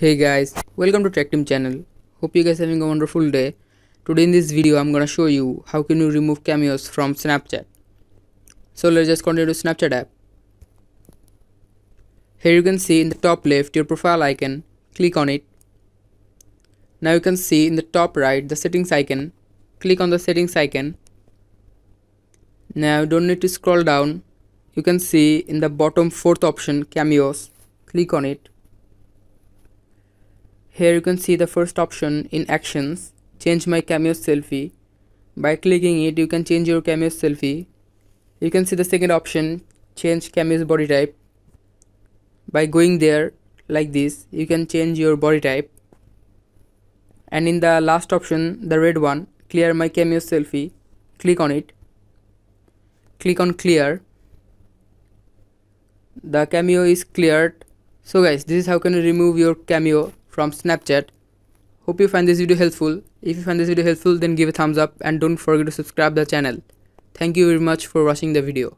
Hey guys, welcome to Tech Team channel. Hope you guys are having a wonderful day. Today in this video I'm gonna show you how can you remove cameos from Snapchat. So let's just continue to Snapchat app. Here you can see in the top left your profile icon. Click on it. Now you can see in the top right the settings icon. Click on the settings icon. Now you don't need to scroll down. You can see in the bottom fourth option cameos. Click on it. Here you can see the first option in actions, change my Cameos selfie. By clicking it, you can change your Cameos selfie. You can see the second option, change Cameos body type. By going there like this, you can change your body type. And in the last option, the red one, clear my Cameos selfie. Click on it. Click on clear. The cameo is cleared. So guys, this is how can you remove your cameo from Snapchat. Hope you find this video helpful. If you find this video helpful, then give a thumbs up and don't forget to subscribe the channel. Thank you very much for watching the video.